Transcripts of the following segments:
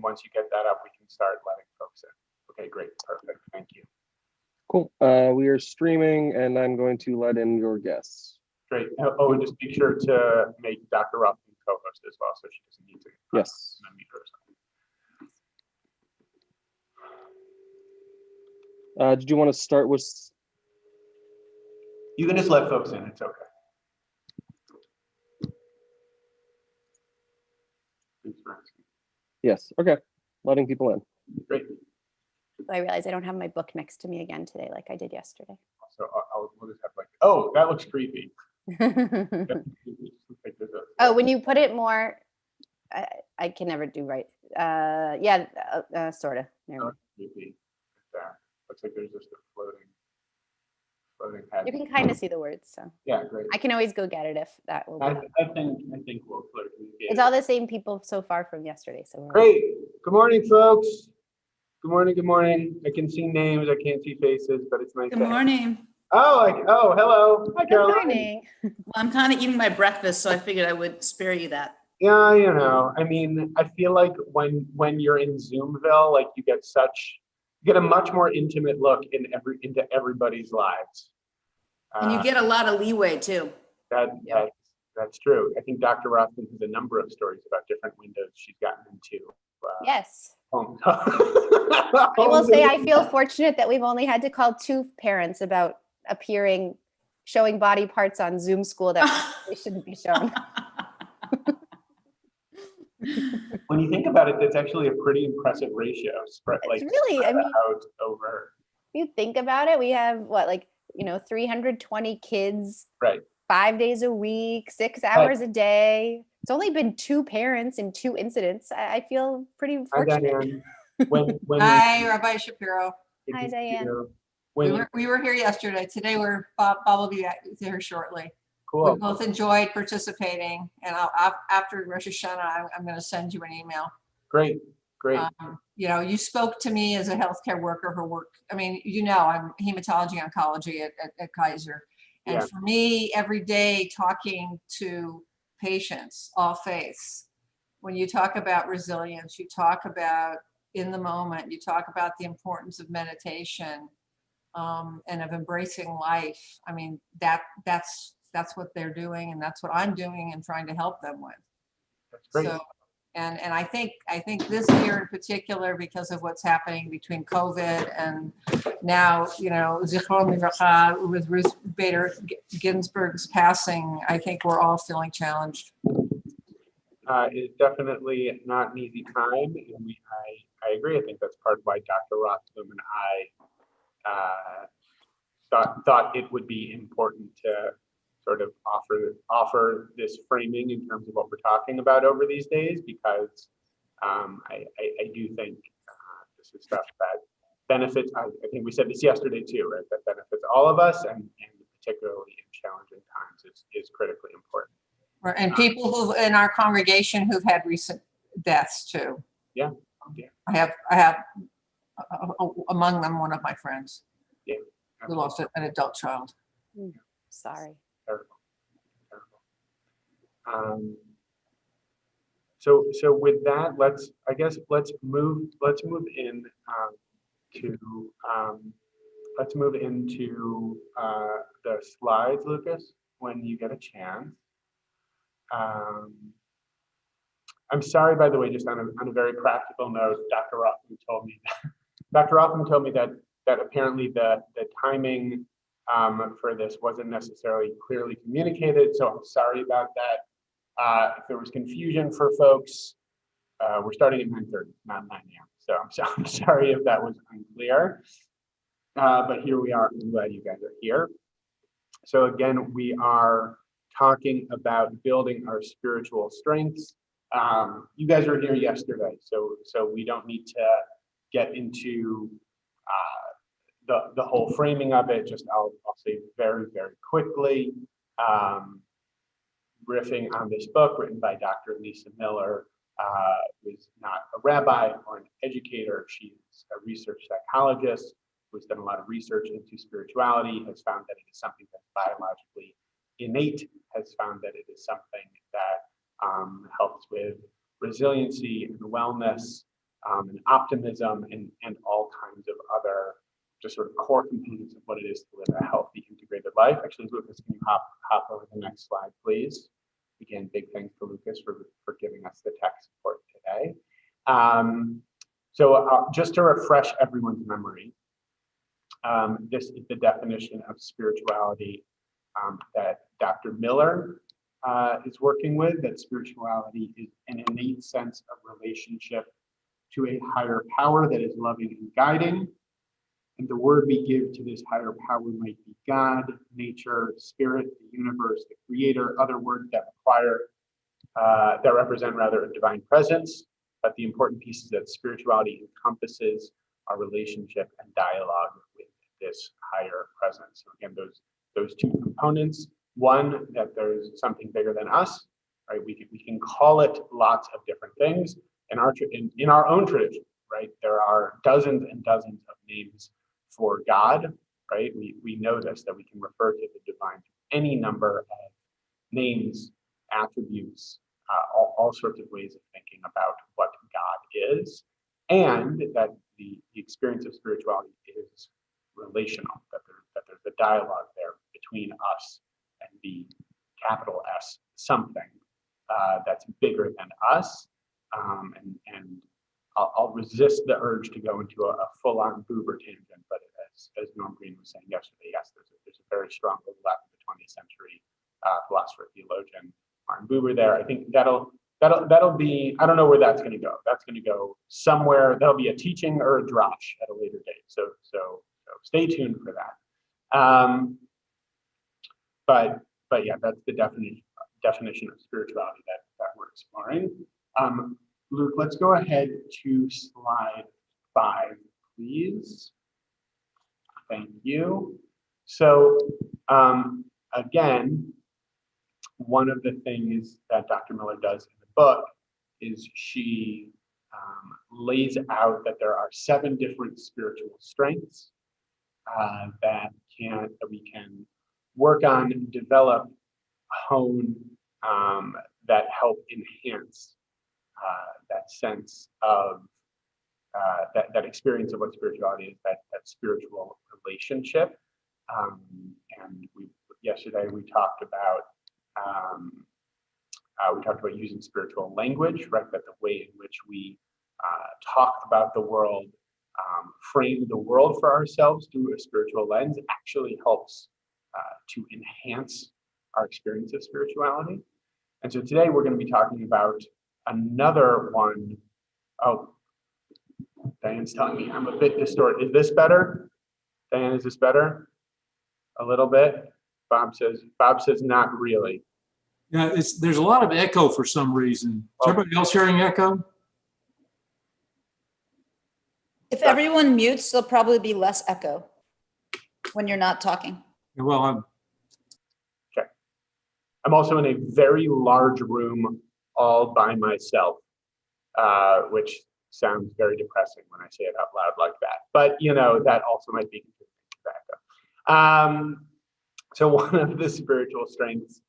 once you get that up, we can start letting folks in. Okay, great, perfect, thank you. Cool. We are streaming, and I'm going to let in your guests. Great. Oh, and just make sure to make Dr. Rothman co-host as well, so she doesn't need to. Yes. Unmute herself. Did you want to start with? You can just let folks in. It's okay. Thanks for asking. Yes. Okay. Letting people in. Great. I realize I don't have my book next to me again today, like I did yesterday. So we'll just have like, oh, that looks creepy. Oh, when you put it more, I can never do right. Yeah, sort of. Creepy. Looks like there's just a floating head. You can kind of see the words, so Yeah, great. I can always go get it if that will. I think we'll clear communicate. It's all the same people so far from yesterday, so great. Good morning, folks. Good morning. Good morning. I can see names. I can't see faces, but it's nice. Good morning. Oh, hello. Hi, Good Caroline. morning. Well, I'm kind of eating my breakfast, so I figured I would spare you that. Yeah, I mean, I feel like when you're in Zoomville, like you get a much more intimate look into everybody's lives. And you get a lot of leeway too. That's true. I think Dr. Rothman has a number of stories about different windows she's gotten into. Yes. I I will say I feel fortunate that we've only had to call 2 parents about showing body parts on Zoom school that they shouldn't be shown. When you think about it, that's actually a pretty impressive ratio. Really, I mean, out over. If you think about it, we have 320 kids, right? 5 days a week, 6 hours a day. It's only been 2 parents in 2 incidents. I feel pretty fortunate. Hi, Rabbi Shapiro. Hi, Diane. We were here yesterday. Today Bob will be here shortly. Cool. We both enjoyed participating, and after Rosh Hashana, I'm going to send you an email. Great. You spoke to me as a healthcare worker who worked. I mean, I'm hematology oncology at Kaiser, and for me, every day talking to patients, all faiths. When you talk about resilience, you talk about in the moment, you talk about the importance of meditation and of embracing life. I mean, that's what they're doing, and that's what I'm doing and trying to help them with. That's great. So, and I think this year in particular, because of what's happening between COVID and now, Zichron Livracha, with Ruth Bader Ginsburg's passing, I think we're all feeling challenged. It's definitely not an easy time, and I agree. I think that's part of why Dr. Rothman and I thought it would be important to sort of offer this framing in terms of what we're talking about over these days, because I do think this is stuff that benefits. I think we said this yesterday too, right? That benefits all of us, and particularly in challenging times is critically important. And people who in our congregation who've had recent deaths too. Yeah. I have among them one of my friends. Yeah. Who lost an adult child. Sorry. Terrible. So with that, let's move into the slides, Lucas, when you get a chance. I'm sorry, by the way, just on a very practical note, Dr. Rothman told me that apparently the timing for this wasn't necessarily clearly communicated. So I'm sorry about that. If there was confusion for folks, we're starting at 9:30, not 9 a.m. So I'm sorry if that was unclear. But here we are. I'm glad you guys are here. So again, we are talking about building our spiritual strengths. You guys were here yesterday, so we don't need to get into the whole framing of it. Just I'll say very, very quickly, riffing on this book written by Dr. Lisa Miller, who's not a rabbi or an educator. She's a research psychologist who's done a lot of research into spirituality, has found that it is something that's biologically innate, has found that it is something that helps with resiliency and wellness, and optimism, and all kinds of other just sort of core components of what it is to live a healthy, integrated life. Actually, Lucas, can you hop over the next slide, please? Again, big thanks to Lucas for giving us the tech support today. So just to refresh everyone's memory, this is the definition of spirituality that Dr. Miller is working with, that spirituality is an innate sense of relationship to a higher power that is loving and guiding. And the word we give to this higher power might be God, nature, spirit, the universe, the creator, other words that represent rather a divine presence. But the important piece is that spirituality encompasses our relationship and dialogue with this higher presence. So again, those two components. One, that there's something bigger than us, right? We can call it lots of different things. In our own tradition, right? There are dozens and dozens of names for God, right? We know this, that we can refer to the divine through any number of names, attributes, all sorts of ways of thinking about what God is, and that the experience of spirituality is relational, that there's a dialogue there between us and the capital S something that's bigger than us. And I'll resist the urge to go into a full-on Buber tangent, but as Norm Green was saying yesterday, yes, there's a very strong overlap with the 20th century philosopher, theologian Martin Buber there. I think that'll be, I don't know where that's going to go. That's going to go somewhere. There'll be a teaching or a drosh at a later date. So stay tuned for that. But yeah, that's the definition of spirituality that we're exploring. Luke, let's go ahead to slide 5, please. Thank you. So again, one of the things that Dr. Miller does in the book is she lays out that there are 7 different spiritual strengths that we can work on, develop, hone, that help enhance that sense of that experience of what spirituality is, that spiritual relationship. And yesterday we talked about using spiritual language, right? That the way in which we talk about the world, frame the world for ourselves through a spiritual lens actually helps to enhance our experience of spirituality. And so today we're going to be talking about another one. Oh, Diane's telling me I'm a bit distorted. Is this better? Diane, is this better? A little bit? Bob says not really. Yeah, there's a lot of echo for some reason. Is everybody else hearing echo? If everyone mutes, there'll probably be less echo when you're not talking. Well, I'm also in a very large room all by myself, which sounds very depressing when I say it out loud like that. But, that also might be contributing to echo. So one of the spiritual strengths,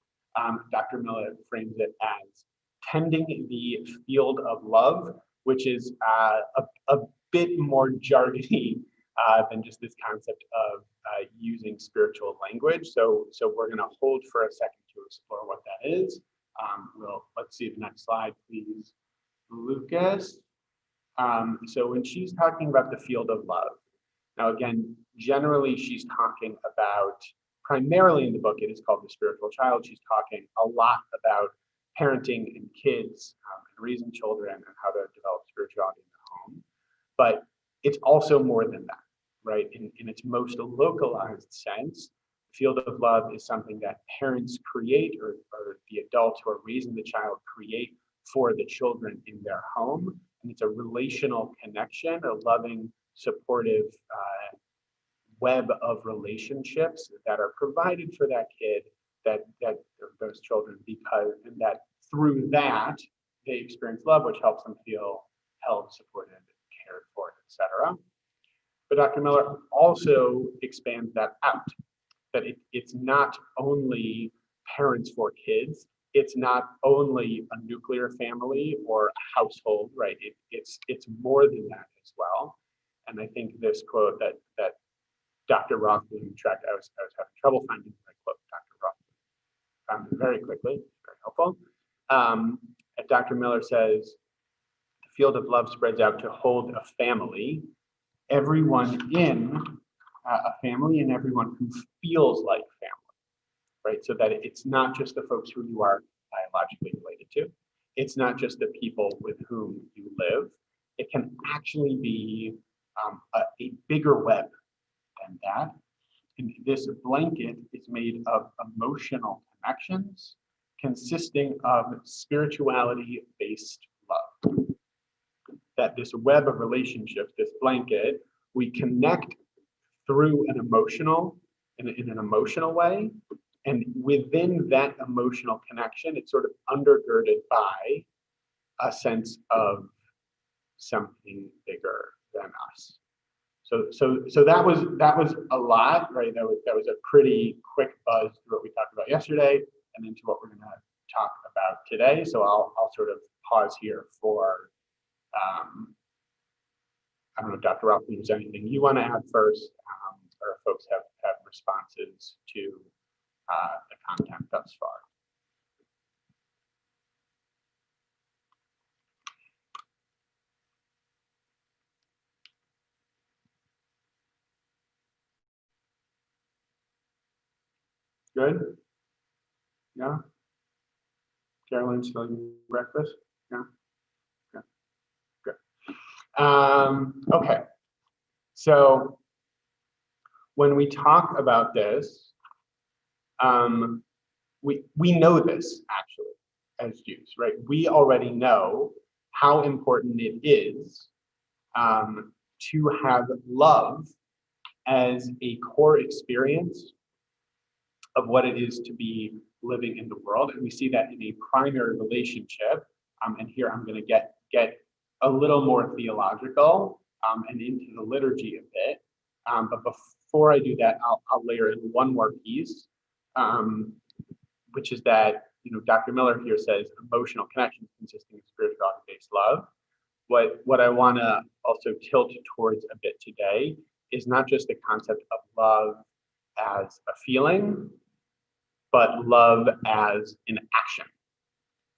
Dr. Miller frames it as tending the field of love, which is a bit more jargony than just this concept of using spiritual language. So we're going to hold for a second to explore what that is. Let's see the next slide, please, Lucas. So when she's talking about the field of love, now again, generally she's talking about, primarily in the book, it is called The Spiritual Child. She's talking a lot about parenting and kids and raising children and how to develop spirituality in the home. But it's also more than that, right? In its most localized sense, the field of love is something that parents create, or the adults who are raising the child create for the children in their home. And it's a relational connection, a loving, supportive web of relationships that are provided for that kid, that those children, and that through that they experience love, which helps them feel held, supported, cared for, etc. But Dr. Miller also expands that out, that it's not only parents for kids, it's not only a nuclear family or a household, right? It's more than that as well. And I think this quote that Dr. Rothblum tracked, I was having trouble finding the right quote. Dr. Rothblum found it very quickly, very helpful. And Dr. Miller says, the field of love spreads out to hold a family, everyone in a family and everyone who feels like family, right? So that it's not just the folks who you are biologically related to. It's not just the people with whom you live. It can actually be a bigger web than that. And this blanket is made of emotional connections consisting of spirituality-based love. That this web of relationships, this blanket, we connect through an emotional, in an emotional way. And within that emotional connection, it's sort of undergirded by a sense of something bigger than us. So that was a lot, right? That was a pretty quick buzz through what we talked about yesterday and into what we're going to talk about today. So I'll sort of pause here for I don't know, Dr. Rothman, is there anything you want to add first, or if folks have responses to the content thus far? Good? Yeah? Carolyn, still eating breakfast? Yeah? Okay. Good. Okay. So when we talk about this, we know this actually as Jews, right? We already know how important it is to have love as a core experience of what it is to be living in the world. And we see that in a primary relationship. And here I'm going to get a little more theological and into the liturgy a bit. But before I do that, I'll layer in one more piece, which is that, Dr. Miller here says emotional connections consisting of spirituality-based love. What I want to also tilt towards a bit today is not just the concept of love as a feeling, but love as an action,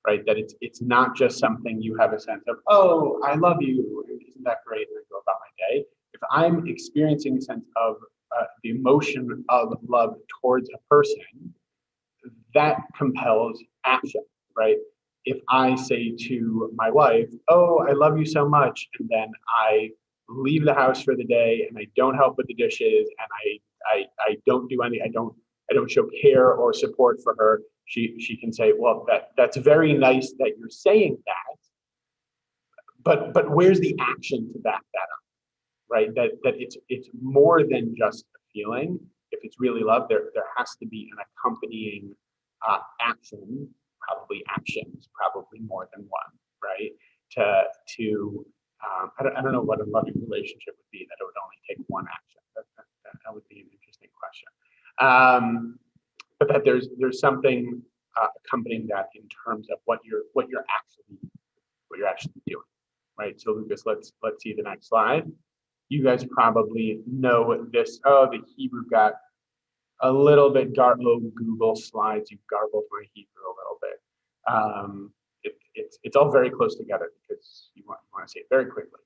right? That it's not just something you have a sense of, oh, I love you, isn't that great, and I go about my day. If I'm experiencing a sense of the emotion of love towards a person, that compels action, right? If I say to my wife, oh, I love you so much, and then I leave the house for the day and I don't help with the dishes and I don't do any, I don't show care or support for her, she can say, well, that's very nice that you're saying that, but where's the action to back that up, right? That it's more than just a feeling. If it's really love, there has to be an accompanying action, probably actions, probably more than one, right? I don't know what a loving relationship would be that it would only take one action. That would be an interesting question. But that there's something accompanying that in terms of what you're actually doing, right? So Lucas, let's see the next slide. You guys probably know this. Oh, the Hebrew got a little bit Google Slides, you garbled my Hebrew a little bit. It's all very close together because you want to say it very quickly.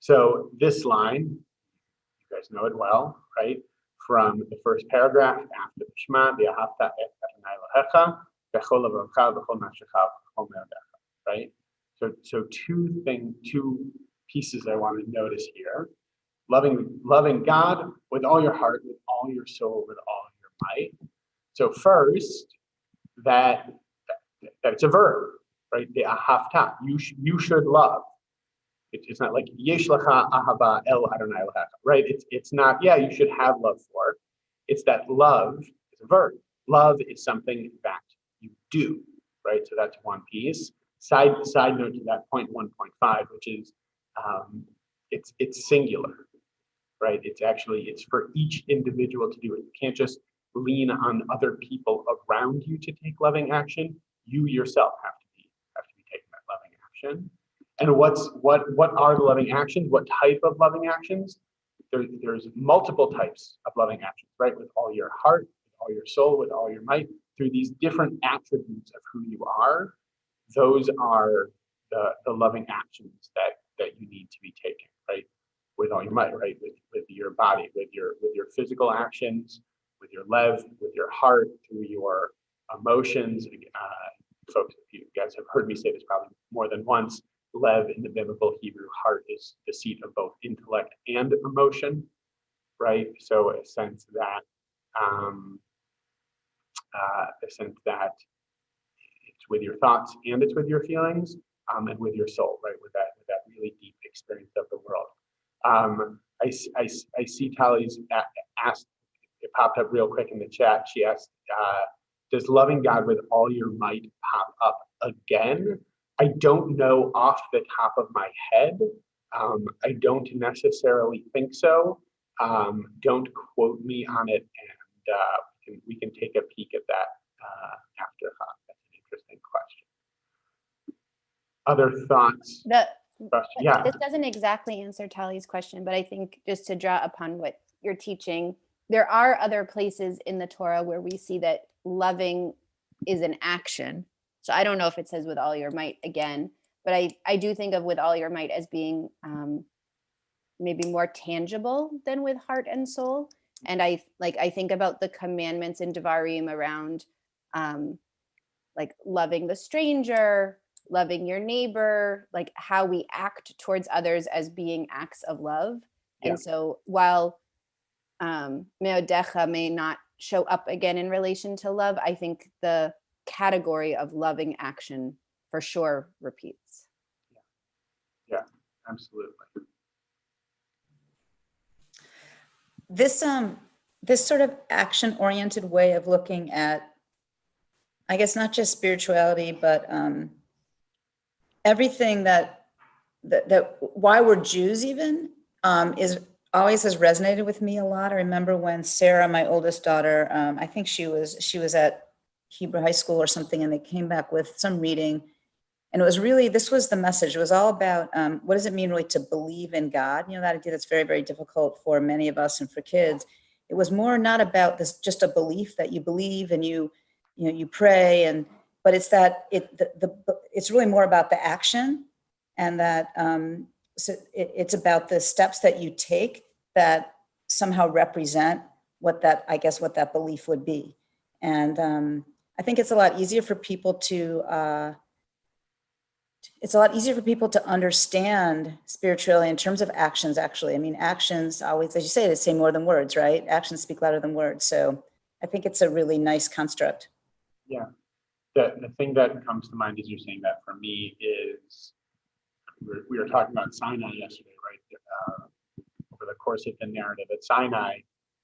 So this line, you guys know it well, right? From the first paragraph after the Shema, V'ahavta et Adonai Elohecha b'chol levavecha v'chol nafshecha v'chol me'odecha, right? So two pieces I want to notice here. Loving God with all your heart, with all your soul, with all your might. So first, that it's a verb, right? The ahavta, you should love. It's not like yesh lecha ahava el Adonai Elohecha, right? It's not, yeah, you should have love for. It's that love is a verb. Love is something that you do, right? So that's one piece. Side note to that point 1.5, which is it's singular, right? It's for each individual to do it. You can't just lean on other people around you to take loving action. You yourself have to be taking that loving action. And what are the loving actions? What type of loving actions? There's multiple types of loving actions, right? With all your heart, with all your soul, with all your might, through these different attributes of who you are. Those are the loving actions that you need to be taking, right? With all your might, right? With your body, with your physical actions, with your lev, with your heart, through your emotions. Folks, if you guys have heard me say this probably more than once, lev in the biblical Hebrew, heart is the seat of both intellect and emotion, right? So a sense that it's with your thoughts and it's with your feelings, and with your soul, right? With that really deep experience of the world. I see Tally's asked, it popped up real quick in the chat. She asked, does loving God with all your might pop up again? I don't know off the top of my head. I don't necessarily think so. Don't quote me on it, and we can take a peek at that after. That's an interesting question. Other thoughts? Yeah. This doesn't exactly answer Tally's question, but I think just to draw upon what you're teaching, there are other places in the Torah where we see that loving is an action. So I don't know if it says with all your might again, but I do think of with all your might as being maybe more tangible than with heart and soul. And I think about the commandments in Devarim around like loving the stranger, loving your neighbor, like how we act towards others as being acts of love. Yeah. And so while meodecha may not show up again in relation to love, I think the category of loving action for sure repeats. Yeah, absolutely. This sort of action-oriented way of looking at, I guess, not just spirituality, but everything that why we're Jews even is always has resonated with me a lot. I remember when Sarah, my oldest daughter, I think she was at Hebrew high school or something, and they came back with some reading. And it was really, this was the message. It was all about what does it mean really to believe in God? You know, that idea that's very, very difficult for many of us and for kids. It was more not about this, just a belief that you believe and you pray, but it's that it's really more about the action, and that so it's about the steps that you take that somehow represent what that belief would be. And I think it's a lot easier for people to understand spirituality in terms of actions, actually. I mean, actions always, as you say, they say more than words, right? Actions speak louder than words. So I think it's a really nice construct. Yeah. The thing that comes to mind as you're saying that for me is, we were talking about Sinai yesterday, right? Over the course of the narrative at Sinai,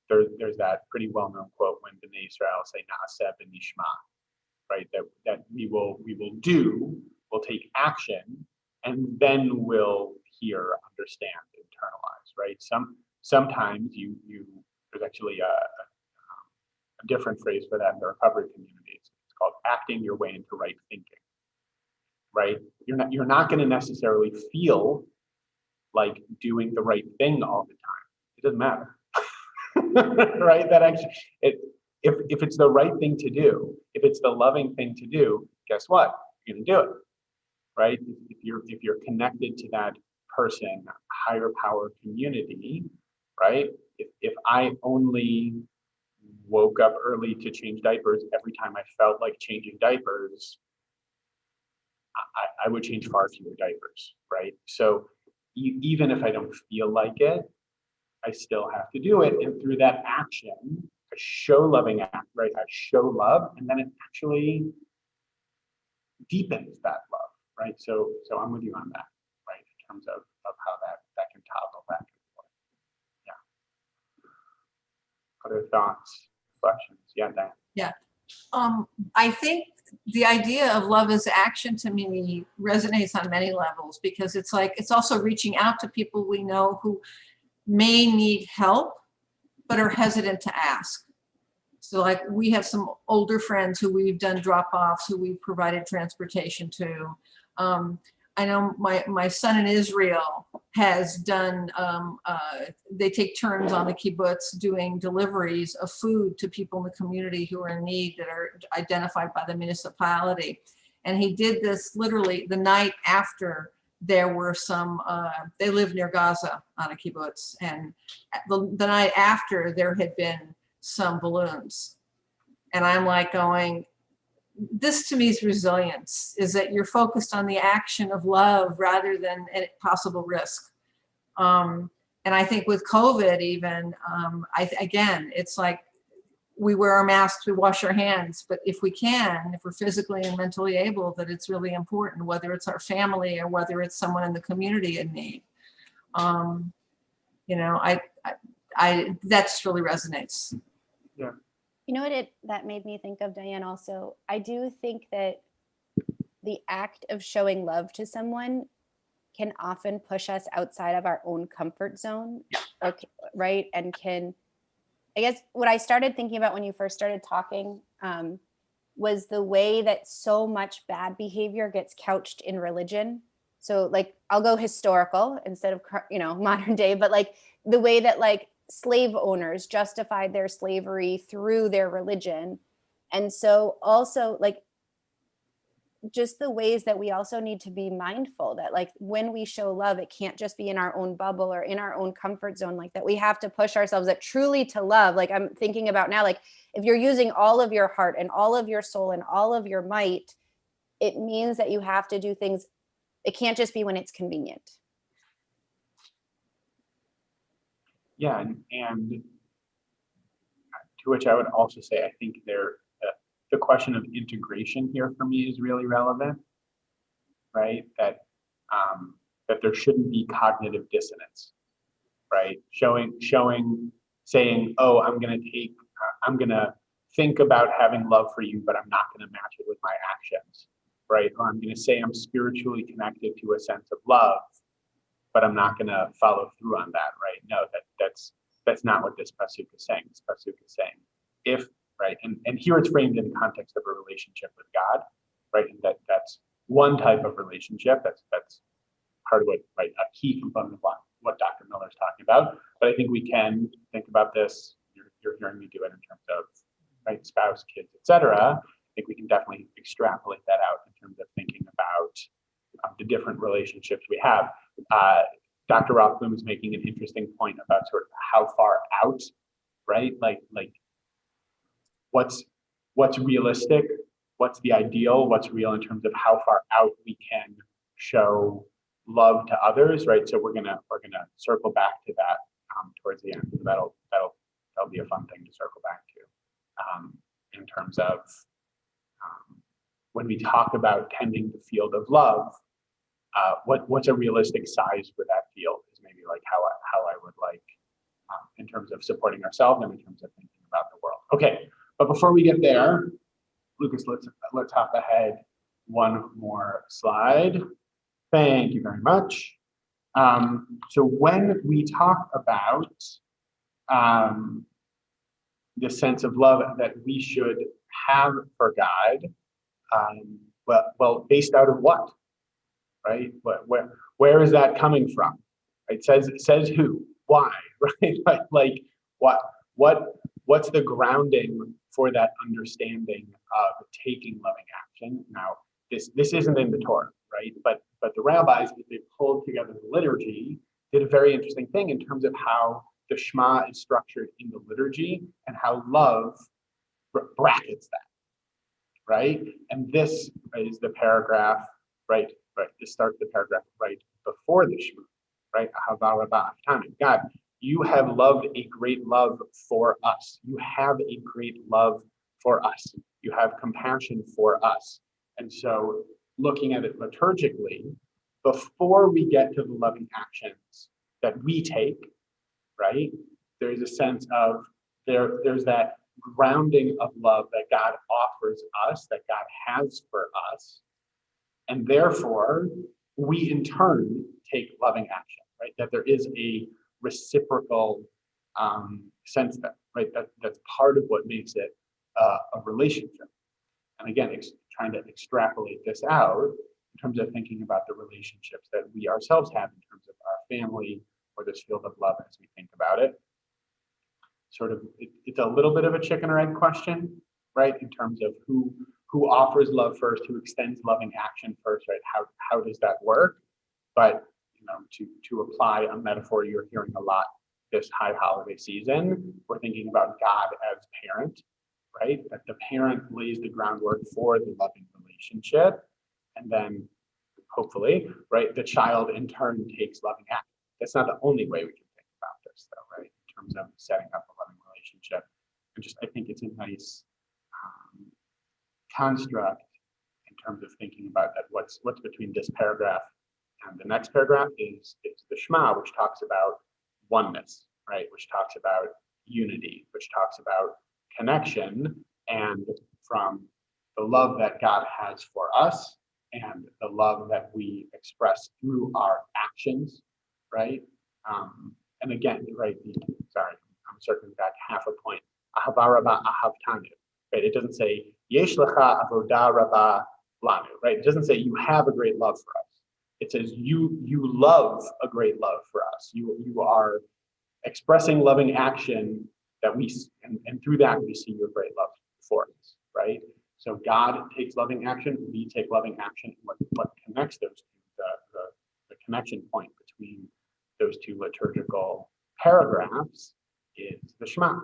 there's that pretty well-known quote when Bnei Israel say "Naaseh b'nishma," right? That we will we'll take action, and then we'll hear, understand, internalize, right? Sometimes there's actually a different phrase for that in the recovery communities. It's called acting your way into right thinking, right? You're not going to necessarily feel like doing the right thing all the time. It doesn't matter, right? That actually, if it's the right thing to do, if it's the loving thing to do, guess what? You're going to do it, right? If you're connected to that person, higher power community, right? If I only woke up early to change diapers every time I felt like changing diapers, I would change far fewer diapers, right? So even if I don't feel like it, I still have to do it. And through that action, I show loving act, right? I show love, and then it actually deepens that love, right? So I'm with you on that, right? In terms of how that can toggle back and forth. Yeah. Other thoughts, questions? Yeah, Dan. Yeah. I think the idea of love as action to me resonates on many levels, because it's also reaching out to people we know who may need help but are hesitant to ask. So like we have some older friends who we've done drop-offs, who we've provided transportation to. I know my son in Israel has done, they take turns on the kibbutz doing deliveries of food to people in the community who are in need that are identified by the municipality. And he did this literally the night after there were some, they live near Gaza on a kibbutz. And the night after there had been some balloons. And I'm like going, this to me is resilience, is that you're focused on the action of love rather than a possible risk. And I think with COVID even, again, it's like we wear our masks, we wash our hands, but if we can, if we're physically and mentally able, that it's really important, whether it's our family or whether it's someone in the community in need. You know, that just really resonates. Yeah. You know what that made me think of, Diane, also? I do think that the act of showing love to someone can often push us outside of our own comfort zone, right? And I guess what I started thinking about when you first started talking was the way that so much bad behavior gets couched in religion. So like, I'll go historical instead of, modern day, but like the way that like slave owners justified their slavery through their religion. And so also like just the ways that we also need to be mindful that like when we show love, it can't just be in our own bubble or in our own comfort zone, like that we have to push ourselves that truly to love. Like I'm thinking about now, like if you're using all of your heart and all of your soul and all of your might, it means that you have to do things. It can't just be when it's convenient. Yeah, and to which I would also say, I think the question of integration here for me is really relevant, right? That there shouldn't be cognitive dissonance, right? Saying, oh, I'm gonna think about having love for you, but I'm not gonna match it with my actions, right? Or I'm gonna say I'm spiritually connected to a sense of love, but I'm not gonna follow through on that, right? No, that's not what this pasuk is saying. This pasuk is saying, right, and here it's framed in the context of a relationship with God, right? And that's one type of relationship. That's part of what, right, a key component of what Dr. Miller's talking about. But I think we can think about this. You're hearing me do it in terms of, right, spouse, kids, etc. I think we can definitely extrapolate that out in terms of thinking about the different relationships we have. Dr. Rothblum is making an interesting point about sort of how far out, right? Like what's realistic, what's the ideal, what's real in terms of how far out we can show love to others, right? So we're gonna circle back to that towards the end. That'll be a fun thing to circle back to in terms of when we talk about tending the field of love. What's a realistic size for that field is maybe like how I would like in terms of supporting ourselves and in terms of thinking about the world. Okay, but before we get there, Lucas, let's hop ahead one more slide. Thank you very much. So when we talk about the sense of love that we should have for God, well, based out of what? Right? Where is that coming from? It says who, why, right? Like what's the grounding for that understanding of taking loving action? Now, this isn't in the Torah, right? But the rabbis, as they pulled together the liturgy, did a very interesting thing in terms of how the Shema is structured in the liturgy and how love brackets that, right? And this is the paragraph, right? This starts the paragraph right before the Shema, right? God, you have loved a great love for us. You have a great love for us. You have compassion for us. And so looking at it liturgically, before we get to the loving actions that we take, right? There's a sense of there's that grounding of love that God offers us, that God has for us. And therefore, we in turn take loving action, right? That there is a reciprocal sense that, right? That's part of what makes it a relationship. And again, trying to extrapolate this out in terms of thinking about the relationships that we ourselves have in terms of our family or this field of love as we think about it. Sort of, it's a little bit of a chicken or egg question, right? In terms of who offers love first, who extends loving action first, right? How does that work? But to apply a metaphor you're hearing a lot this high holiday season, we're thinking about God as parent, right? That the parent lays the groundwork for the loving relationship, and then hopefully, right, the child in turn takes loving action. That's not the only way we can think about this, though, right? In terms of setting up a loving relationship, and just I think it's a nice construct in terms of thinking about that. What's between this paragraph and the next paragraph is the Shema, which talks about oneness, right? Which talks about unity, which talks about connection, and from the love that God has for us and the love that we express through our actions, right? And again, right, sorry, I'm circling back half a point. Ahava rabba ahavtanu, right? It doesn't say yesh lecha avodah rabba lanu, right? It doesn't say you have a great love for us. It says you love a great love for us. You are expressing loving action that we, and through that we see your great love for us, right? So God takes loving action, we take loving action. What connects those two, the connection point between those two liturgical paragraphs is the Shema,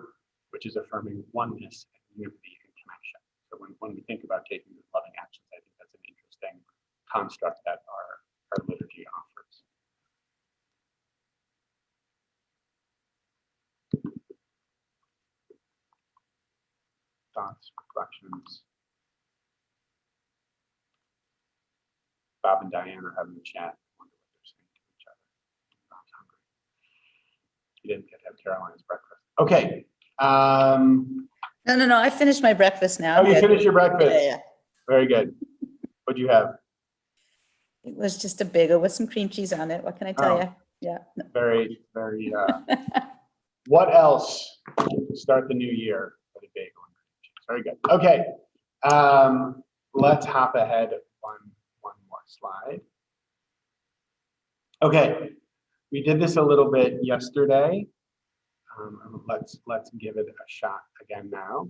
which is affirming oneness and unity and connection. So when we think about taking these loving actions, I think that's an interesting construct that our liturgy offers. Thoughts, reflections. Bob and Diane are having a chat. I wonder what they're saying to each other. Bob's hungry. He didn't get to have Caroline's breakfast. Okay. No. I finished my breakfast now. Oh, you finished your breakfast? Yeah. Very good. What'd you have? It was just a bagel with some cream cheese on it. What can I tell Oh. you? Yeah. Very, very. What else to start the new year with a bagel and cream cheese? Very good. Okay. Let's hop ahead one more slide. Okay. We did this a little bit yesterday. Let's give it a shot again now.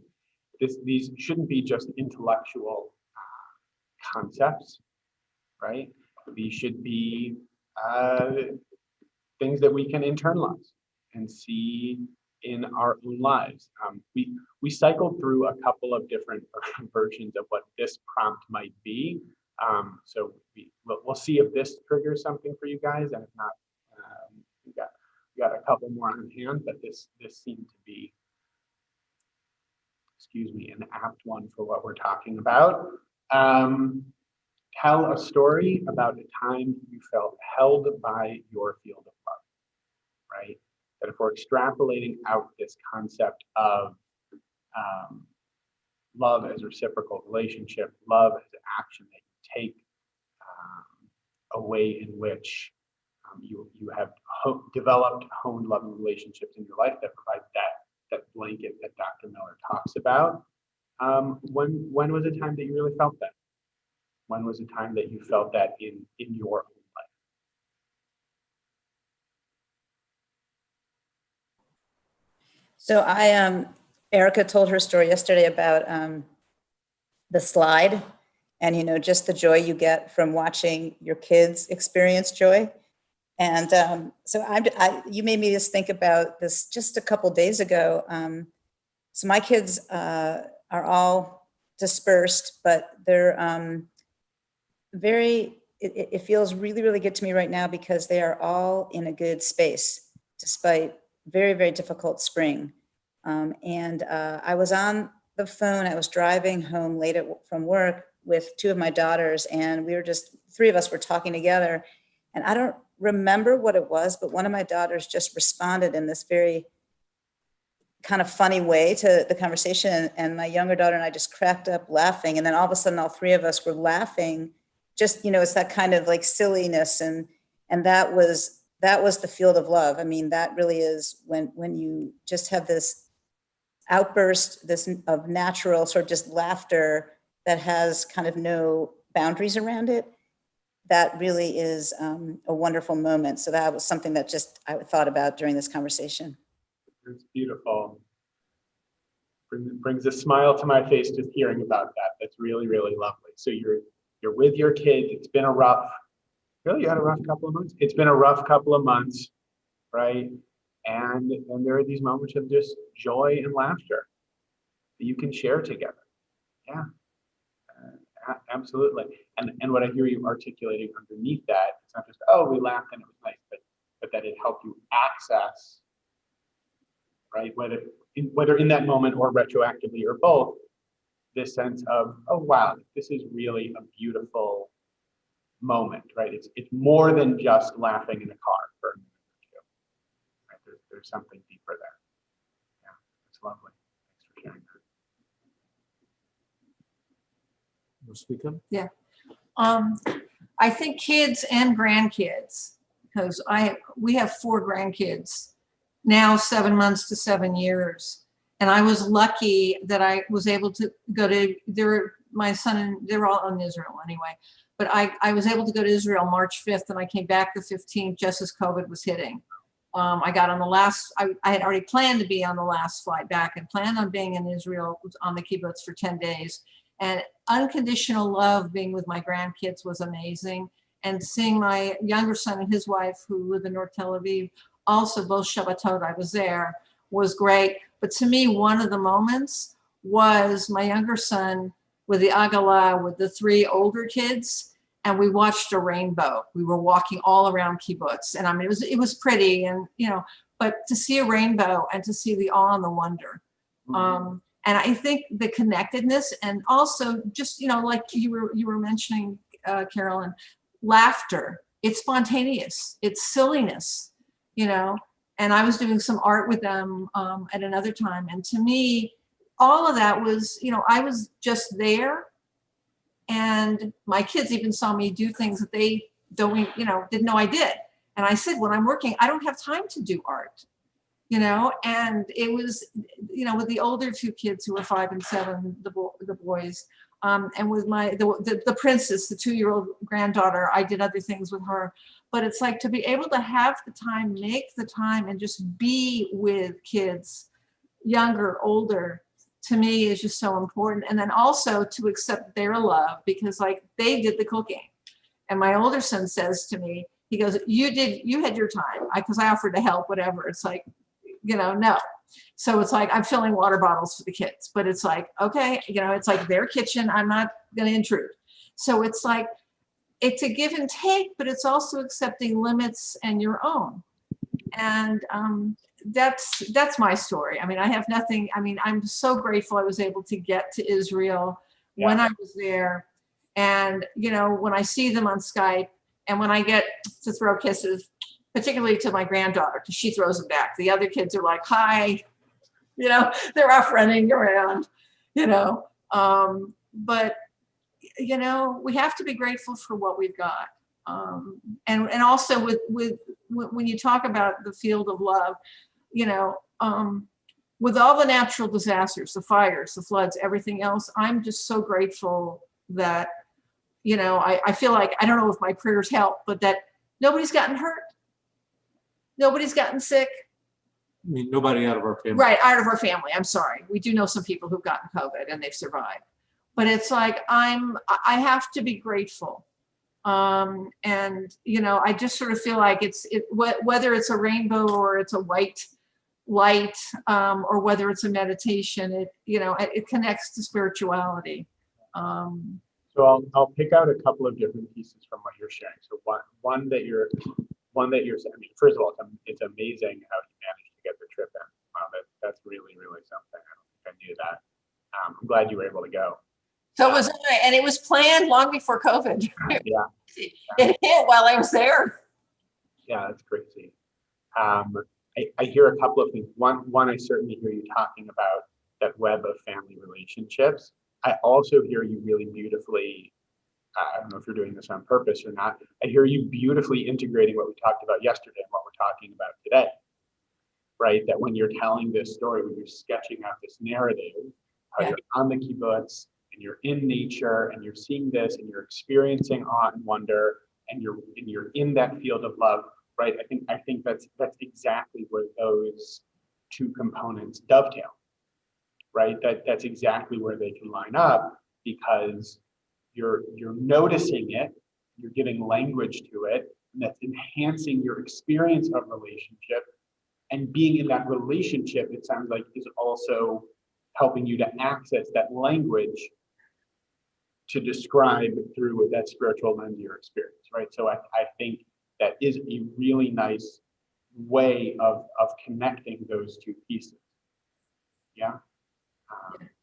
These shouldn't be just intellectual concepts, right? These should be things that we can internalize and see in our own lives. We cycled through a couple of different versions of what this prompt might be. So we'll see if this triggers something for you guys, and if not, we got a couple more on hand, but this seemed to be, excuse me, an apt one for what we're talking about. Tell a story about a time you felt held by your field of love, right? That if we're extrapolating out this concept of love as reciprocal relationship, love as action that you take, a way in which you have developed, honed loving relationships in your life that provide that blanket that Dr. Miller talks about. When was a time that you really felt that? When was a time that you felt that in your own life? So Erica told her story yesterday about the slide and, just the joy you get from watching your kids experience joy. And so you made me just think about this just a couple days ago. So my kids are all dispersed, but they're it feels really, really good to me right now because they are all in a good space despite very, very difficult spring. I was on the phone. I was driving home late from work with two of my daughters, and three of us were talking together. And I don't remember what it was, but one of my daughters just responded in this very kind of funny way to the conversation. And my younger daughter and I just cracked up laughing. And then all of a sudden, all three of us were laughing. Just, it's that kind of like silliness. And that was the field of love. I mean, that really is when you just have this outburst of natural sort of just laughter that has kind of no boundaries around it. That really is a wonderful moment. So that was something that just I thought about during this conversation. It's beautiful. Brings a smile to my face just hearing about that. That's really, really lovely. So you're with your kid. It's been a rough, really, you had a rough couple of months. It's been a rough couple of months, right? And there are these moments of just joy and laughter that you can share together. Yeah, absolutely. And what I hear you articulating underneath that, it's not just, oh, we laughed and it was nice, but that it helped you access, right? Whether in that moment or retroactively or both, this sense of, oh, wow, this is really a beautiful moment, right? It's more than just laughing in a car for a minute or two, right? There's something deeper there. Yeah, it's lovely. Thanks for sharing that. Want to speak up? Yeah. I think kids and grandkids, because we have 4 grandkids now, 7 months to 7 years. And I was lucky that I was able to go to, my son and they're all in Israel anyway, but I was able to go to Israel March 5th and I came back the 15th just as COVID was hitting. I got on the last, I had already planned to be on the last flight back and planned on being in Israel on the kibbutz for 10 days. And unconditional love being with my grandkids was amazing. And seeing my younger son and his wife who live in North Tel Aviv, also both Shabbatot I was there, was great. But to me, one of the moments was my younger son with the Agala with the 3 older kids, and we watched a rainbow. We were walking all around kibbutz, and I mean, it was pretty, and but to see a rainbow and to see the awe and the wonder. And I think the connectedness, and also just like you were mentioning, Carolyn, laughter. It's spontaneous. It's silliness, And I was doing some art with them at another time, and to me, all of that was, I was just there, and my kids even saw me do things that they didn't know I did. And I said, when I'm working, I don't have time to do art. And it was, with the older 2 kids who were 5 and 7, the boys, and with the princess, the 2-year-old granddaughter, I did other things with her. But it's like to be able to have the time, make the time, and just be with kids, younger, older, to me is just so important. And then also to accept their love, because like they did the cooking. And my older son says to me, he goes, you had your time, because I offered to help, whatever. It's like, no. So it's like, I'm filling water bottles for the kids, but it's like, okay, it's like their kitchen. I'm not going to intrude. So it's like, it's a give and take, but it's also accepting limits and your own. And that's my story. I mean, I have nothing. I mean, I'm so grateful I was able to get to Israel when I was there. And, when I see them on Skype and when I get to throw kisses, particularly to my granddaughter, because she throws them back. The other kids are like, hi, they're off running around, but, we have to be grateful for what we've got. And also with when you talk about the field of love, with all the natural disasters, the fires, the floods, everything else, I'm just so grateful that, I feel like, I don't know if my prayers help, but that nobody's gotten hurt. Nobody's gotten sick. I mean, nobody out of our family. Right, out of our family. I'm sorry. We do know some people who've gotten COVID and they've survived. But it's like, I have to be grateful. And, I just sort of feel like whether it's a rainbow or it's a white light, or whether it's a meditation, it connects to spirituality. So I'll pick out a couple of different pieces from what you're sharing. So one that you're saying, I mean, first of all, it's amazing how you managed to get the trip in. Wow, that's really, really something. I don't think I knew that. I'm glad you were able to go. So it was, and it was planned long before COVID. Yeah. It hit while I was there. Yeah, that's crazy. I hear a couple of things. One, I certainly hear you talking about that web of family relationships. I also hear you really beautifully, I don't know if you're doing this on purpose or not, I hear you beautifully integrating what we talked about yesterday and what we're talking about today. right? That when you're telling this story, when you're sketching out this narrative, how Yeah. you're on the kibbutz and you're in nature and you're seeing this and you're experiencing awe and wonder and you're in that field of love, right? I think that's exactly where those two components dovetail, right? That's exactly where they can line up, because you're noticing it, you're giving language to it, and that's enhancing your experience of relationship. And being in that relationship, it sounds like, is also helping you to access that language to describe through that spiritual lens your experience, right? So I think that is a really nice way of connecting those two pieces. Yeah.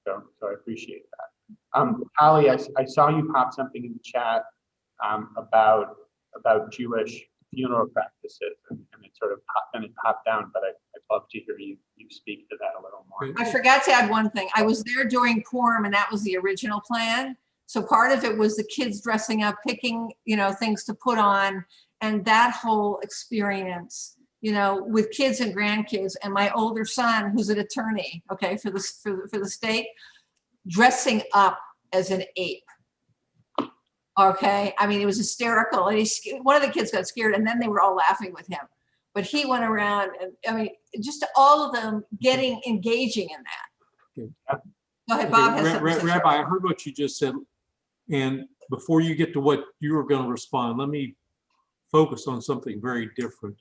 So I appreciate that. Ali, I saw you pop something in the chat about Jewish funeral practices, and it popped down, but I'd love to hear you speak to that a little more. I forgot to add one thing. I was there during Purim, and that was the original plan. So part of it was the kids dressing up, picking, things to put on, and that whole experience, with kids and grandkids. And my older son, who's an attorney, okay, for the state, dressing up as an ape. Okay, I mean, it was hysterical, and one of the kids got scared, and then they were all laughing with him. But he went around, and I mean, just all of them engaging in that. Okay. Go ahead, Bob. Has something to say. Rabbi, I heard what you just said, and before you get to what you were going to respond, let me focus on something very different.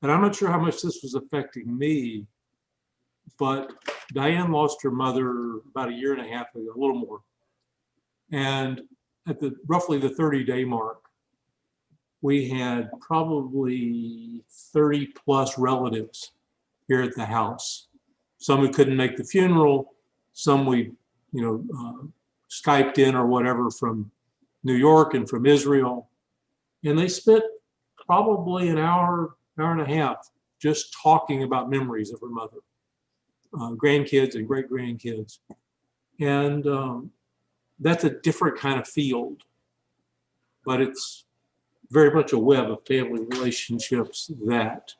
And I'm not sure how much this was affecting me, but Diane lost her mother about a year and a half ago, a little more. And at roughly the 30-day mark, we had probably 30 plus relatives here at the house. Some who couldn't make the funeral, some we, Skyped in or whatever from New York and from Israel. And they spent probably an hour and a half just talking about memories of her mother, grandkids and great grandkids. And that's a different kind of field, but it's very much a web of family relationships that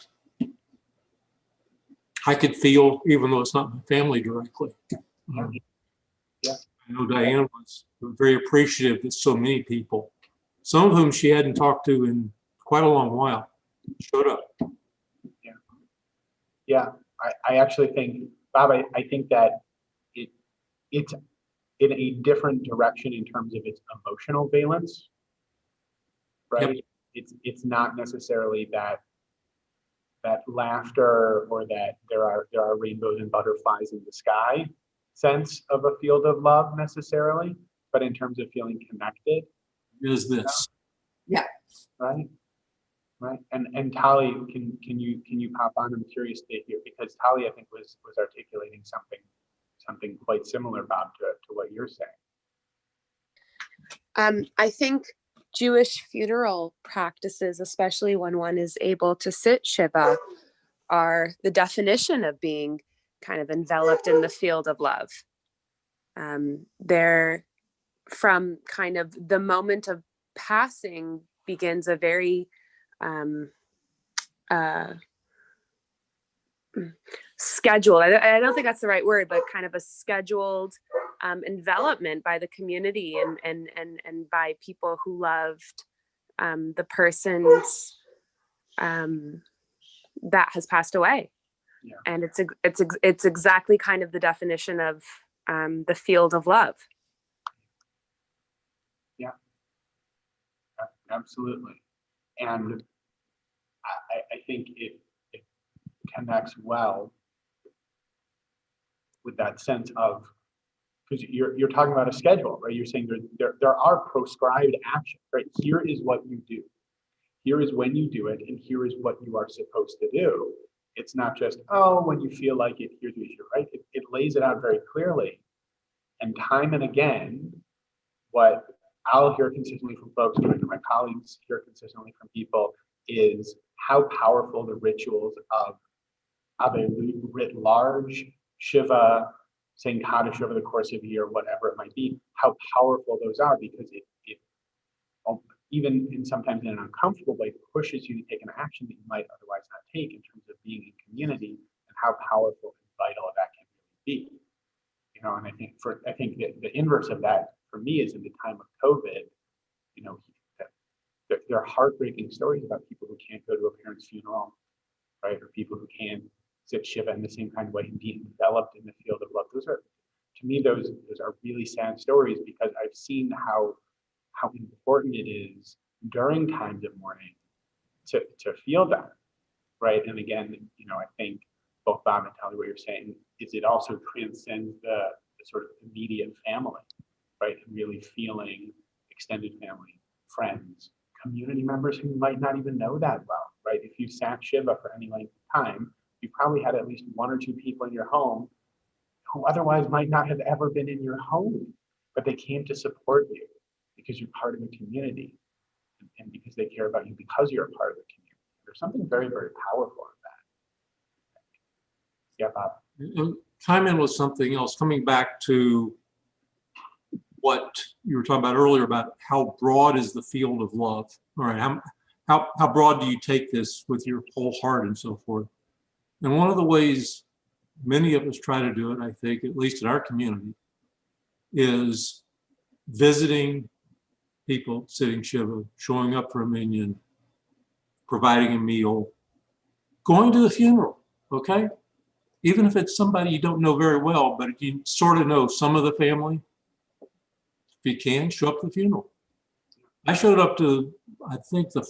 I could feel, even though it's not my family directly. Yeah. I know Diane was very appreciative that so many people, some of whom she hadn't talked to in quite a long while, showed up. Yeah. I actually think, Bob, I think that it's in a different direction in terms of its emotional valence, right? Yep. It's not necessarily that laughter or that there are rainbows and butterflies in the sky sense of a field of love necessarily, but in terms of feeling connected. Is this? Yeah. Right. And Tali, can you pop on? I'm curious to hear, because Tali, I think, was articulating something quite similar, Bob, to what you're saying. I think Jewish funeral practices, especially when one is able to sit Shiva, are the definition of being kind of enveloped in the field of love. They're from kind of the moment of passing begins a very scheduled, I don't think that's the right word, but kind of a scheduled envelopment by the community and by people who loved the persons that has passed away. Yeah. And it's exactly kind of the definition of the field of love. Yeah, absolutely. And I think it connects well with that sense of, because you're talking about a schedule, right? You're saying there are prescribed actions, right? Here is what you do. Here is when you do it, and here is what you are supposed to do. It's not just, oh, when you feel like it, here's what you do, right? It lays it out very clearly. And time and again, what I'll hear consistently from folks, and my colleagues hear consistently from people, is how powerful the rituals of a writ large, Shiva, saying Kaddish over the course of a year, whatever it might be, how powerful those are, because it even sometimes in an uncomfortable way, pushes you to take an action that you might otherwise not take in terms of being in community and how powerful and vital that can really be. You know, and I think that the inverse of that for me is in the time of COVID, you know, there are heartbreaking stories about people who can't go to a parent's funeral, right? Or people who can't sit Shiva in the same kind of way and be enveloped in the field of love. Those are, to me, those are really sad stories, because I've seen how important it is during times of mourning to feel that, right? And again, you know, I think both Bob and Tali, what you're saying is it also transcends the sort of immediate family, right? And really feeling extended family, friends, community members who might not even know that well, right? If you sat Shiva for any length of time, you probably had at least one or two people in your home who otherwise might not have ever been in your home, but they came to support you because you're part of the community, and because they care about you because you're a part of the community. There's something very, very powerful in that. Yeah, Bob. Chime in with something else, coming back to what you were talking about earlier about how broad is the field of love. All right, how broad do you take this with your whole heart and so forth? And one of the ways many of us try to do it, I think, at least in our community, is visiting people, sitting Shiva, showing up for a minyan, providing a meal, going to the funeral, okay? Even if it's somebody you don't know very well, but you sort of know some of the family, if you can, show up to the funeral. I showed up to, I think, a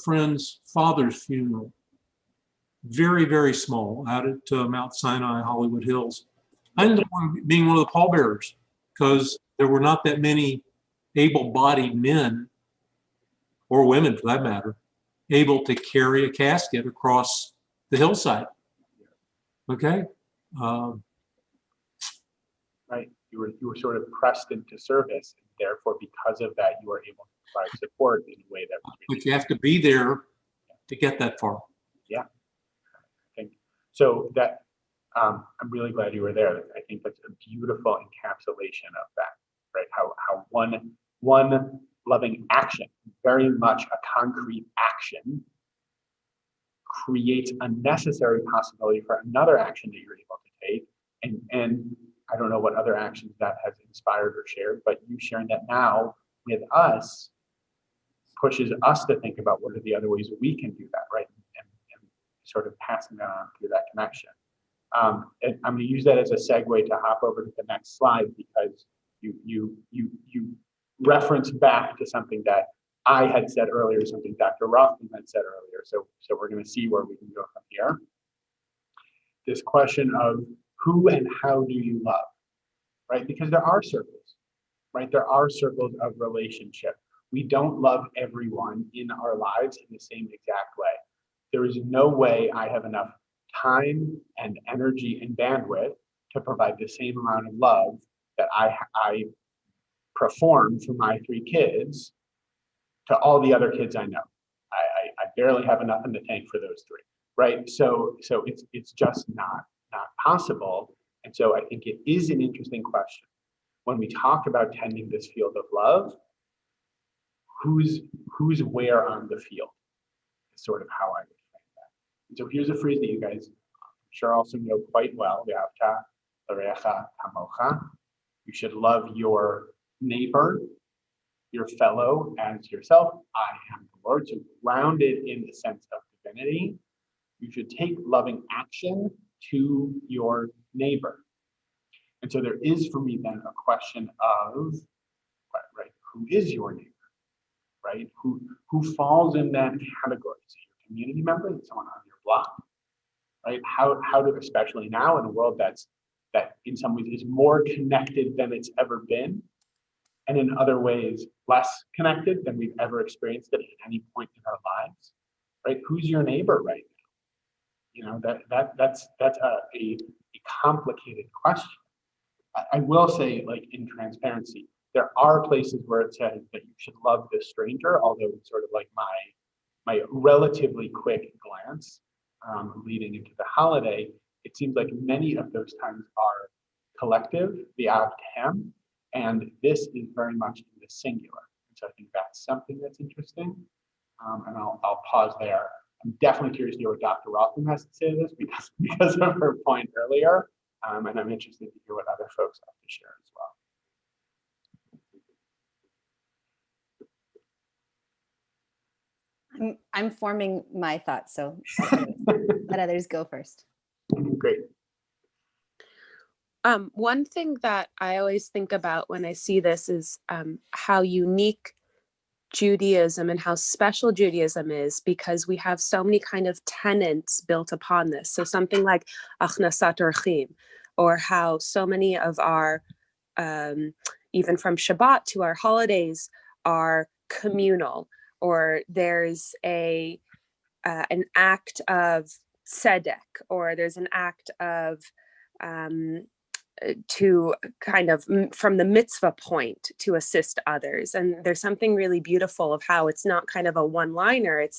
friend's father's funeral. Very, very small, out at Mount Sinai, Hollywood Hills. I ended up being one of the pallbearers because there were not that many able-bodied men, or women for that matter, able to carry a casket across the hillside. Okay? Right, you were sort of pressed into service, and therefore because of that you were able to provide support in a way that was really, but you have to be there to get that far. yeah. I think so. That I'm really glad you were there. I think that's a beautiful encapsulation of that, right? How one loving action, very much a concrete action, creates a necessary possibility for another action that you're able to take. And I don't know what other actions that has inspired or shared, but you sharing that now with us pushes us to think about what are the other ways we can do that, right? And sort of passing that on through that connection. And I'm going to use that as a segue to hop over to the next slide, because you reference back to something that I had said earlier, something Dr. Rothman had said earlier. So we're going to see where we can go from here. This question of who and how do you love, right? Because there are circles, right? There are circles of relationship. We don't love everyone in our lives in the same exact way. There is no way I have enough time and energy and bandwidth to provide the same amount of love that I perform for my 3 kids to all the other kids I know. I barely have enough in the tank for those 3, right? So it's just not possible. And so I think it is an interesting question. When we talk about tending this field of love, who's where on the field is sort of how I would frame that. And so here's a phrase that you guys I'm sure also know quite well. You should love your neighbor, your fellow as yourself. I am the Lord. So grounded in the sense of divinity, you should take loving action to your neighbor. And so there is for me then a question of, right, who is your neighbor, right? Who falls in that category? So your community member, someone on your block, right? How do, especially now in a world that in some ways is more connected than it's ever been, and in other ways less connected than we've ever experienced it at any point in our lives, right? Who's your neighbor right now? You know, that's a complicated question. I will say, like, in transparency, there are places where it says that you should love the stranger, although it's sort of like my relatively quick glance leading into the holiday, it seems like many of those times are collective, the Avtem, and this is very much in the singular. So I think that's something that's interesting. And I'll pause there. I'm definitely curious to hear what Dr. Rothman has to say to this because of her point earlier. And I'm interested to hear what other folks have to share as well. I'm forming my thoughts, so let others go first. Great. One thing that I always think about when I see this is how unique Judaism and how special Judaism is, because we have so many kind of tenets built upon this. So something like Achnasat Orchim, or how so many of our, even from Shabbat to our holidays, are communal, or there's an act of tzedek, or there's an act of to kind of from the mitzvah point to assist others. And there's something really beautiful of how it's not kind of a one-liner, it's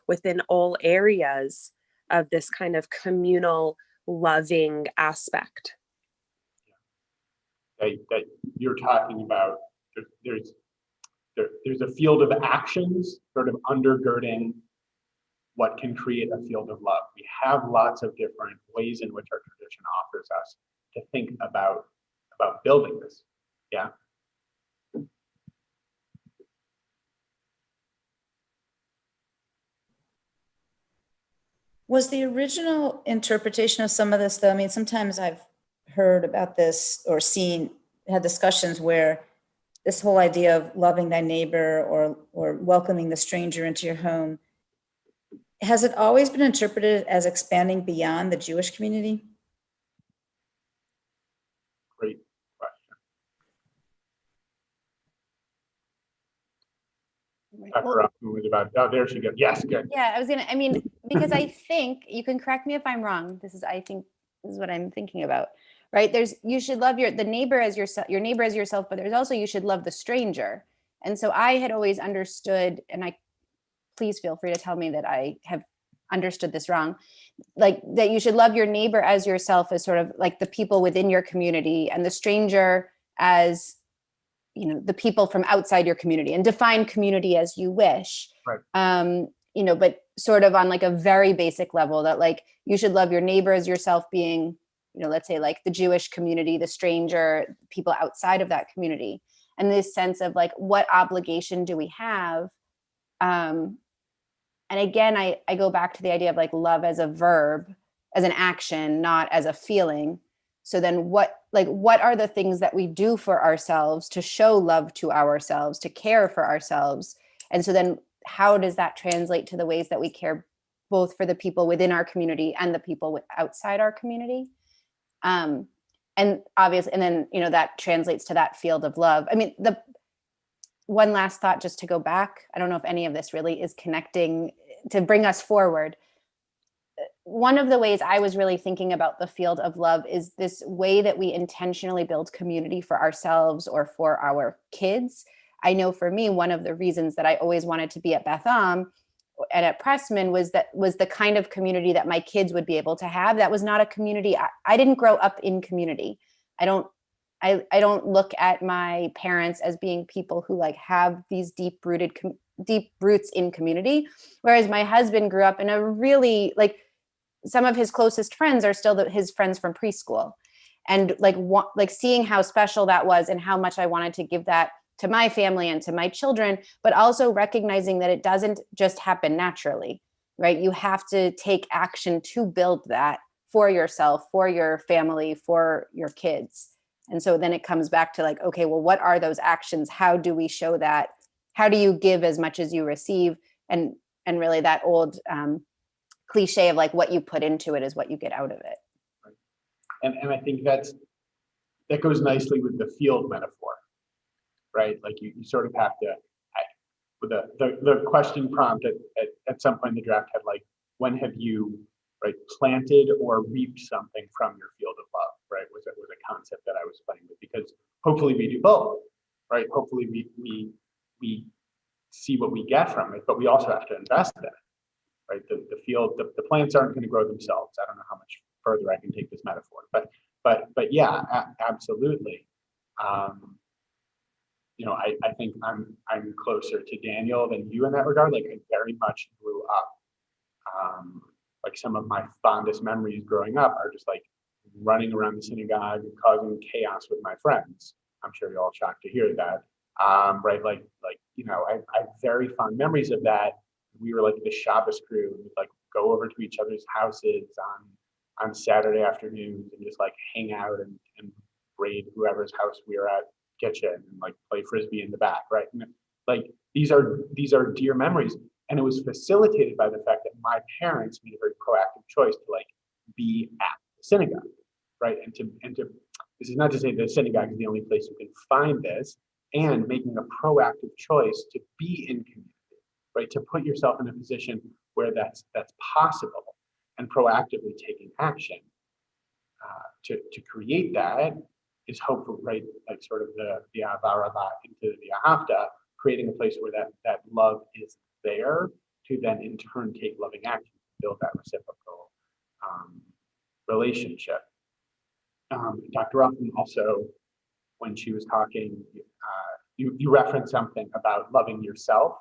within all areas of this kind of communal loving aspect. That you're talking about, there's a field of actions sort of undergirding what can create a field of love. We have lots of different ways in which our tradition offers us to think about building this. Yeah. Was the original interpretation of some of this, though, I mean, sometimes I've heard about this or had discussions where this whole idea of loving thy neighbor or welcoming the stranger into your home, has it always been interpreted as expanding beyond the Jewish community? Great question. Dr. Rothman was about, oh, there she goes. Yes, good. Yeah, I mean, because I think, you can correct me if I'm wrong. I think this is what I'm thinking about, right? You should love the neighbor as your neighbor as yourself, but there's also, you should love the stranger. And so I had always understood, and please feel free to tell me that I have understood this wrong, like that you should love your neighbor as yourself, as sort of like the people within your community, and the stranger as, the people from outside your community, and define community as you wish. Right. But sort of on like a very basic level, that like you should love your neighbor as yourself, being, let's say like the Jewish community, the stranger, people outside of that community. And this sense of like, what obligation do we have? And again, I go back to the idea of like love as a verb, as an action, not as a feeling. So then what are the things that we do for ourselves to show love to ourselves, to care for ourselves? And so then how does that translate to the ways that we care both for the people within our community and the people outside our community? And obviously, and then, that translates to that field of love. I mean, the one last thought, just to go back, I don't know if any of this really is connecting to bring us forward. One of the ways I was really thinking about the field of love is this way that we intentionally build community for ourselves or for our kids. I know for me, one of the reasons that I always wanted to be at Beth Am and at Pressman was the kind of community that my kids would be able to have. That was not a community. I didn't grow up in community. I don't look at my parents as being people who like have these deep roots in community. Whereas my husband grew up in a really, like, some of his closest friends are still his friends from preschool, and like seeing how special that was and how much I wanted to give that to my family and to my children, but also recognizing that it doesn't just happen naturally, right? You have to take action to build that for yourself, for your family, for your kids. And so then it comes back to like, okay, well, what are those actions? How do we show that? How do you give as much as you receive? And really that old cliche of like, what you put into it is what you get out of it. Right. And I think that goes nicely with the field metaphor, right? Like you sort of have to, with the question prompt at some point in the draft had like, when have you, right, planted or reaped something from your field of love, right? Was a concept that I was playing with, because hopefully we do both, right? Hopefully we see what we get from it, but we also have to invest in it, right? The field, the plants aren't going to grow themselves. I don't know how much further I can take this metaphor, but yeah, absolutely. I think I'm closer to Daniel than you in that regard. Like I very much grew up Like some of my fondest memories growing up are just like running around the synagogue and causing chaos with my friends. I'm sure you're all shocked to hear that. Right, I have very fond memories of that. We were like the Shabbos crew, we'd like go over to each other's houses on Saturday afternoons and just like hang out and raid whoever's house we were at kitchen and like play frisbee in the back, right? And like these are dear memories, and it was facilitated by the fact that my parents made a very proactive choice to like be at the synagogue, right? And to this is not to say the synagogue is the only place you can find this, and making a proactive choice to be in community, right? To put yourself in a position where that's possible and proactively taking action to create that is hopeful, right? Like sort of the avarava into the ahavta, creating a place where that love is there to then in turn take loving action, build that reciprocal relationship. Dr. Ruffin also, when she was talking, you referenced something about loving yourself,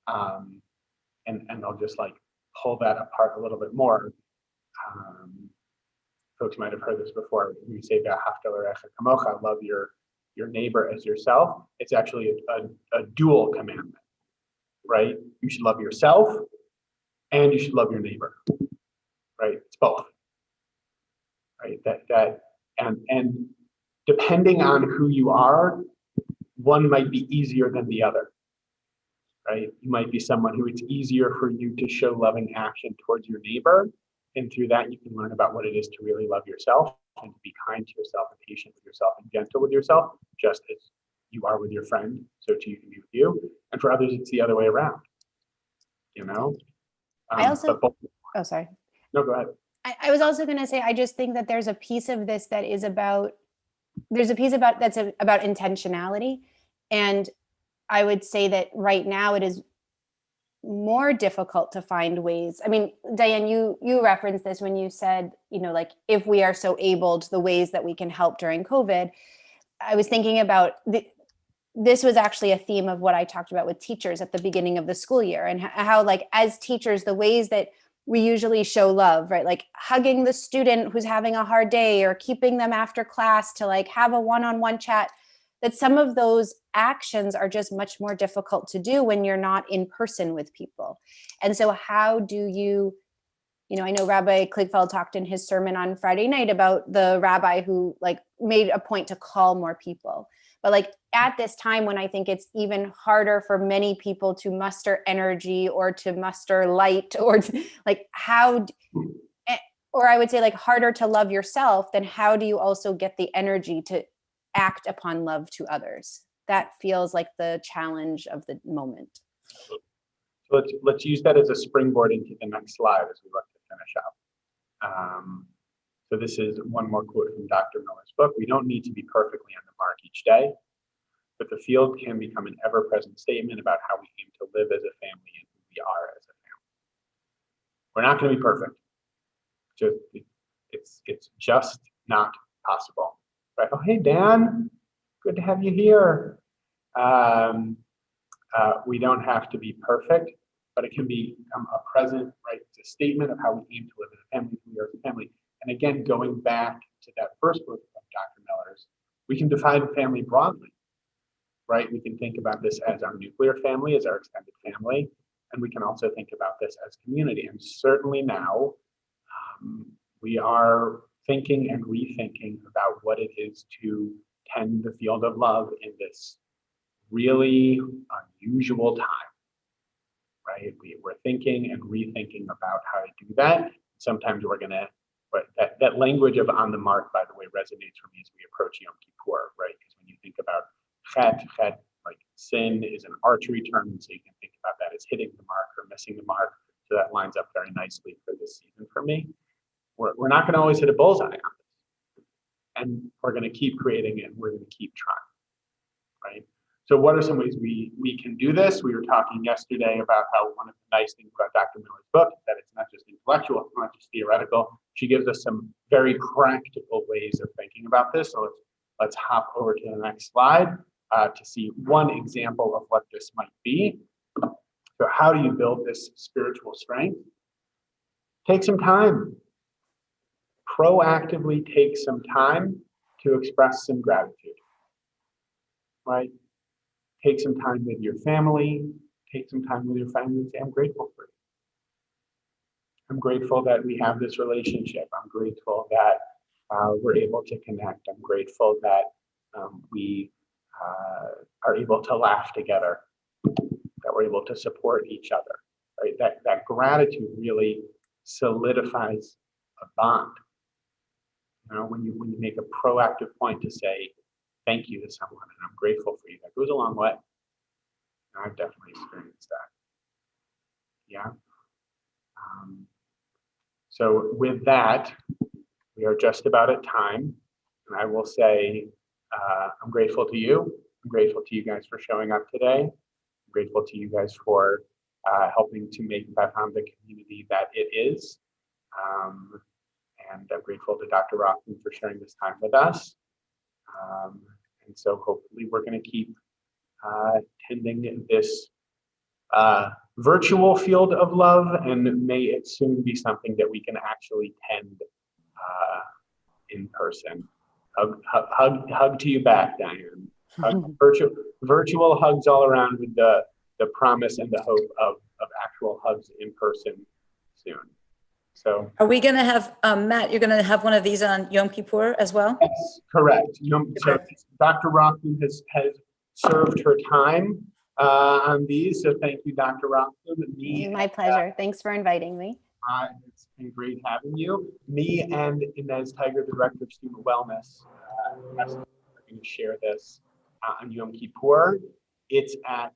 and I'll just like pull that apart a little bit more. Folks might have heard this before. We say "V'ahavta l'recha kamocha," love your neighbor as yourself. It's actually a dual commandment, right? You should love yourself, and you should love your neighbor, right? It's both, right? And depending on who you are, one might be easier than the other, right? You might be someone who it's easier for you to show loving action towards your neighbor, and through that you can learn about what it is to really love yourself and to be kind to yourself and patient with yourself and gentle with yourself, just as you are with your friend, so too you can be with you. And for others, it's the other way around, you know? I also, oh, sorry. No, go ahead. I was also going to say, I just think that there's a piece of this that is about, there's a piece about that's about intentionality. And I would say that right now it is more difficult to find ways. I mean, Diane, you referenced this when you said, like if we are so abled, the ways that we can help during COVID. I was thinking about this was actually a theme of what I talked about with teachers at the beginning of the school year, and how like as teachers, the ways that we usually show love, right? Like hugging the student who's having a hard day or keeping them after class to like have a one-on-one chat, that some of those actions are just much more difficult to do when you're not in person with people. And so how do you, I know Rabbi Kligfeld talked in his sermon on Friday night about the rabbi who like made a point to call more people. But like at this time when I think it's even harder for many people to muster energy or to muster light or like or I would say like harder to love yourself, then how do you also get the energy to act upon love to others? That feels like the challenge of the moment. Let's use that as a springboard into the next slide as we look to finish up. So this is one more quote from Dr. Miller's book. We don't need to be perfectly on the mark each day, but the field can become an ever-present statement about how we aim to live as a family and who we are as a family. We're not going to be perfect. It's just not possible. Right? Oh, hey, Dan, good to have you here. We don't have to be perfect, but it can become a present, right? It's a statement of how we aim to live as a family, who we are as a family. And again, going back to that first book of Dr. Miller's, we can define family broadly, right? We can think about this as our nuclear family, as our extended family, and we can also think about this as community. And certainly now, we are thinking and rethinking about what it is to tend the field of love in this really unusual time, right? We're thinking and rethinking about how to do that. Sometimes we're gonna, but that language of on the mark, by the way, resonates for me as we approach Yom Kippur, right? Because when you think about chet, like sin is an archery term, and so you can think about that as hitting the mark or missing the mark. So that lines up very nicely for this season for me. We're not gonna always hit a bullseye on this. And we're gonna keep creating it, and we're gonna keep trying, right? So what are some ways we can do this? We were talking yesterday about how one of the nice things about Dr. Miller's book is that it's not just intellectual, it's not just theoretical. She gives us some very practical ways of thinking about this. So let's hop over to the next slide to see one example of what this might be. So how do you build this spiritual strength? take some time. Proactively take some time to express some gratitude, right? Take some time with your family, take some time with your friends and say, I'm grateful for you. I'm grateful that we have this relationship. I'm grateful that we're able to connect. I'm grateful that we are able to laugh together, that we're able to support each other, right? That gratitude really solidifies a bond. You know, when you make a proactive point to say thank you to someone and I'm grateful for you, that goes a long way. And I've definitely experienced that. Yeah. So with that, we are just about at time. And I will say, I'm grateful to you. I'm grateful to you guys for showing up today. I'm grateful to you guys for helping to make Bethlehem the community that it is. And I'm grateful to Dr. Rothman for sharing this time with us. And so hopefully we're going to keep tending this virtual field of love, and may it soon be something that we can actually tend in person. Hug to you back, Diane. Virtual hugs all around with the promise and the hope of actual hugs in person soon. So Are we going to have, Matt, you're going to have one of these on Yom Kippur as well? yes, correct. So Dr. Rothman has served her time on these. So thank you, Dr. Rothman. My pleasure. Thanks for inviting me. It's been great having you. Me and Inez Tiger, the Director of Student Wellness, are going to share this on Yom Kippur. It's at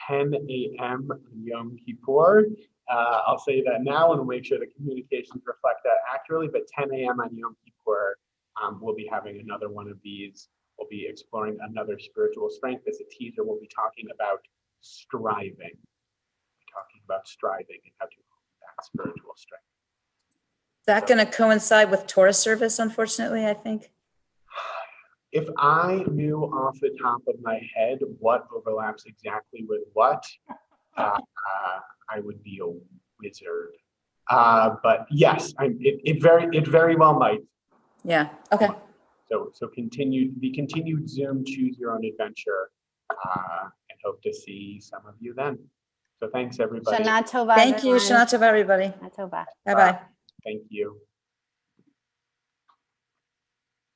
10 a.m. on Yom Kippur. I'll say that now and we'll make sure the communications reflect that accurately, but 10 a.m. on Yom Kippur, we'll be having another one of these. We'll be exploring another spiritual strength. As a teaser, we'll be talking about striving. And how to that spiritual strength. Is that going to coincide with Torah service, unfortunately, I think? If I knew off the top of my head what overlaps exactly with what, I would be a wizard. But yes, it very well might. Yeah. Okay. So the continued Zoom Choose Your Own Adventure, and hope to see some of you then. So thanks everybody. Shana Tova. Thank you. everyone. Shana Tova, everybody. Shana Tova. Bye-bye. Thank you.